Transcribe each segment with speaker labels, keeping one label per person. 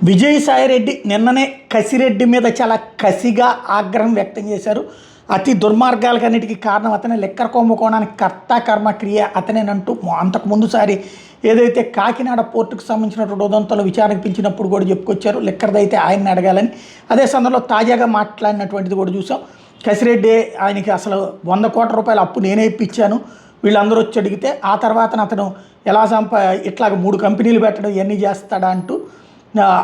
Speaker 1: విజయసాయిరెడ్డి నిన్ననే కసిరెడ్డి మీద చాలా కసిగా ఆగ్రహం వ్యక్తం చేశారు. అతి దుర్మార్గాలకన్నిటికీ కారణం అతనే, లిక్కర్ కుంభకోణానికి కర్త కర్మ క్రియ అతనేనంటూ అంతకు ముందుసారి ఏదైతే కాకినాడ పోర్టుకు సంబంధించినటువంటి ఉదంతంలో విచారణకు పిలిచినప్పుడు కూడా చెప్పుకొచ్చారు. లిక్కర్ది అయితే ఆయన్ని అడగాలని. అదే సందర్భంలో తాజాగా మాట్లాడినటువంటిది కూడా చూసాం. కసిరెడ్డి ఆయనకి అసలు 100 కోట్ల రూపాయల అప్పు నేనే ఇప్పించాను, వీళ్ళందరూ వచ్చి అడిగితే ఆ తర్వాత అతను ఎలా ఇట్లాగ 3 కంపెనీలు పెట్టడం ఇవన్నీ చేస్తాడా అంటూ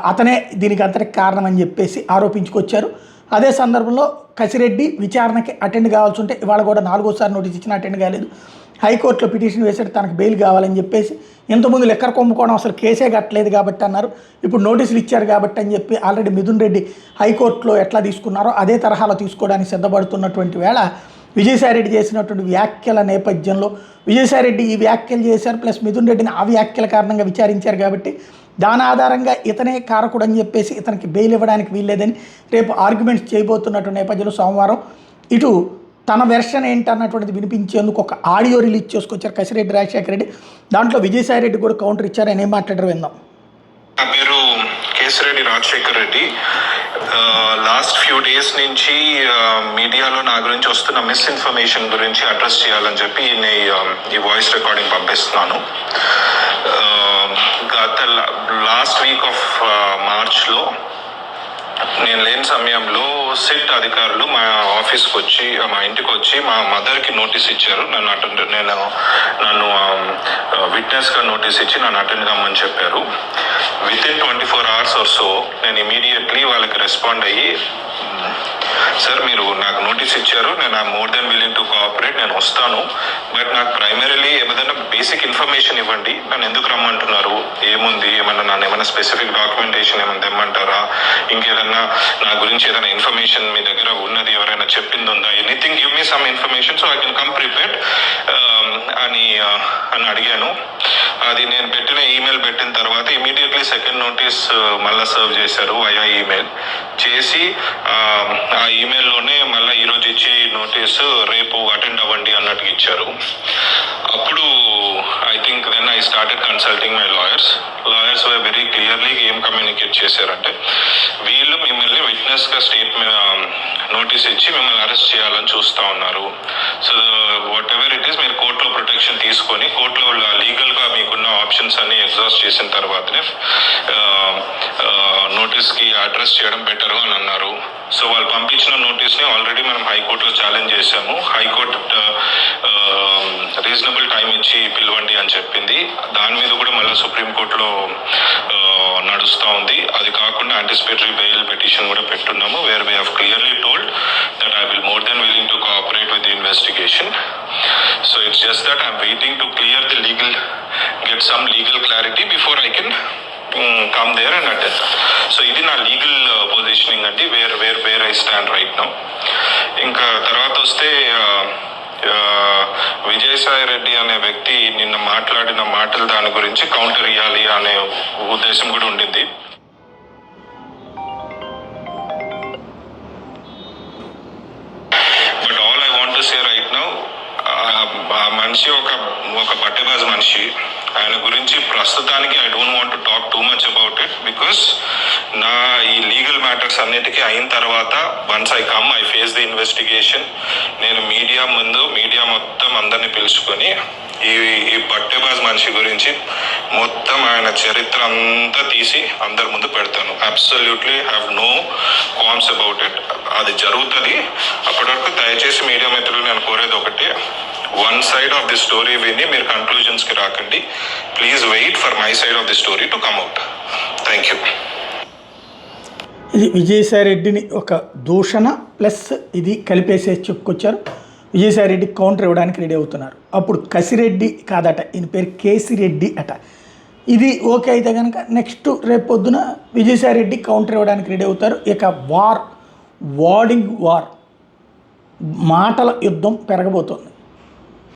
Speaker 1: అతనే దీనికి అంతటికి కారణం అని చెప్పేసి ఆరోపించుకొచ్చారు. అదే సందర్భంలో కసిరెడ్డి విచారణకి అటెండ్ కావాల్సి ఉంటే ఇవాళ కూడా 4వ నోటీస్ ఇచ్చినా అటెండ్ కాలేదు. హైకోర్టులో పిటిషన్ వేసాడు తనకు బెయిల్ కావాలని చెప్పేసి. ఇంతకుముందు లిక్కర్ కుంభకోణం అసలు కేసే కట్టలేదు కాబట్టి అన్నారు, ఇప్పుడు నోటీసులు ఇచ్చారు కాబట్టి అని చెప్పి ఆల్రెడీ మిథున్ రెడ్డి హైకోర్టులో ఎట్లా తీసుకున్నారో అదే తరహాలో తీసుకోవడానికి సిద్ధపడుతున్నటువంటి వేళ విజయసాయిరెడ్డి చేసినటువంటి వ్యాఖ్యల నేపథ్యంలో విజయసాయిరెడ్డి ఈ వ్యాఖ్యలు చేశారు, ప్లస్ మిథున్ రెడ్డిని ఆ వ్యాఖ్యల కారణంగా విచారించారు కాబట్టి దాని ఆధారంగా ఇతనే కారకుడు అని చెప్పేసి ఇతనికి బెయిల్ ఇవ్వడానికి వీల్లేదని రేపు ఆర్గ్యుమెంట్స్ చేయబోతున్నటువంటి నేపథ్యంలో సోమవారం ఇటు తన వెర్షన్ ఏంటన్నటువంటిది వినిపించేందుకు ఒక ఆడియో రిలీజ్ చేసుకొచ్చారు కసిరెడ్డి రాజశేఖర రెడ్డి. దాంట్లో విజయసాయిరెడ్డి కూడా కౌంటర్ ఇచ్చారు. ఆయన ఏం మాట్లాడారు విందాం.
Speaker 2: నా పేరు Kesireddy Rajasekhar Reddy. Last few days నుంచి మీడియాలో నా గురించి వస్తున్న మిస్ఇన్ఫర్మేషన్ గురించి అడ్రస్ చేయాలని చెప్పి ఈ వాయిస్ రికార్డింగ్ పంపిస్తున్నాను. గత లాస్ట్ వీక్ ఆఫ్ మార్చ్లో నేను లేని సమయంలో సిట్ అధికారులు మా ఆఫీస్కి వచ్చి మా ఇంటికి వచ్చి మా మదర్కి నోటీస్ ఇచ్చారు. నన్ను విట్నెస్గా నోటీస్ ఇచ్చి నన్ను అటెండ్ కమ్మని చెప్పారు. వితిన్ 24 hours ఆర్ సో నేను ఇమీడియట్లీ వాళ్ళకి రెస్పాండ్ అయ్యి, సార్ మీరు నాకు నోటీస్ ఇచ్చారు, నేను more than willing to cooperate, నేను వస్తాను, బట్ నాకు ప్రైమరీలీ ఏదైనా బేసిక్ ఇన్ఫర్మేషన్ ఇవ్వండి, నన్ను ఎందుకు రమ్మంటున్నారు, ఏముంది, ఏమైనా స్పెసిఫిక్ డాక్యుమెంటేషన్ ఏమైనా తెమ్మంటారా, ఇంకేదన్నా నా గురించి ఏదైనా ఇన్ఫర్మేషన్ మీ దగ్గర ఉన్నది ఎవరైనా చెప్పింది ఉందా, anything give me some information so I can come prepared అని అడిగాను. అది నేను పెట్టిన ఈమెయిల్ పెట్టిన తర్వాత ఇమీడియట్లీ సెకండ్ నోటీస్ మళ్ళీ సర్వ్ చేశారు వయా ఈమెయిల్ చేసి, ఆ ఈమెయిల్లోనే మళ్ళీ ఈరోజు ఇచ్చి నోటీసు రేపు అటెండ్ అవ్వండి అన్నట్టుగా ఇచ్చారు. అప్పుడు I think then I started consulting my lawyers were very clearly ఏం కమ్యూనికేట్ చేశారంటే, వీళ్ళు మిమ్మల్ని విట్నెస్గా నోటీస్ ఇచ్చి మిమ్మల్ని అరెస్ట్ చేయాలని చూస్తూ ఉన్నారు. So what ever it is, మీరు కోర్టులో ప్రొటెక్షన్ తీసుకొని కోర్టులో లీగల్గా మీకున్న ఆప్షన్స్ అన్ని ఎగ్జాస్ట్ చేసిన తర్వాతనే నోటీస్కి అడ్రస్ చేయడం బెటర్ అని అన్నారు. సో వాళ్ళు పంపించిన నోటీస్ని ఆల్రెడీ మనం హైకోర్టులో ఛాలెంజ్ చేశాము. హైకోర్టు రీజనబుల్ టైం ఇచ్చి పిలవండి అని చెప్పింది. దాని మీద కూడా మళ్ళీ సుప్రీంకోర్టులో నడుస్తూ ఉంది. అది కాకుండా యాంటిసిపేటరీ బెయిల్ పిటిషన్ కూడా పెట్టున్నాము, where we have clearly told that I will more than willing to cooperate with the investigation. So it's just that I'm waiting to clear the get some legal clarity before I can come there and attend. So ఇది నా legal positioning అండి, where I stand right now. ఇంకా తర్వాత వస్తే విజయసాయిరెడ్డి అనే వ్యక్తి నిన్న మాట్లాడిన మాటలు దాని గురించి కౌంటర్ ఇవ్వాలి అనే ఉద్దేశం కూడా ఉండింది. But all I want to say right now, ఆ మనిషి ఒక బట్టెబాజ్ మనిషి. ఆయన గురించి ప్రస్తుతానికి I don't want to talk too much about it, because నా ఈ లీగల్ మ్యాటర్స్ అన్నిటికీ అయిన తర్వాత once I face the investigation, నేను మీడియా మొత్తం అందరినీ పిలుచుకొని ఈ బట్టెబాజ్ మనిషి గురించి మొత్తం ఆయన చరిత్ర అంతా తీసి అందరి ముందు పెడతాను. Absolutely have no qualms about it. అది జరుగుతుంది. అప్పటి వరకు దయచేసి మీడియా మిత్రులు నేను కోరేది ఒకటి, one side of the story విని మీరు కన్క్లూజన్స్కి రాకండి. Please wait for my side of the story to come out. Thank you.
Speaker 1: ఇది విజయసాయిరెడ్డిని ఒక దూషణ ప్లస్ ఇది కలిపేసేసి చెప్పుకొచ్చారు. విజయసాయిరెడ్డి కౌంటర్ ఇవ్వడానికి రెడీ అవుతున్నారు. అప్పుడు కసిరెడ్డి కాదట, ఈయన పేరు కేసిరెడ్డి అట. ఇది ఓకే అయితే కనుక నెక్స్ట్ రేపు పొద్దున విజయసాయిరెడ్డి కౌంటర్ ఇవ్వడానికి రెడీ అవుతారు. ఇక వార్ మాటల యుద్ధం పెరగబోతోంది.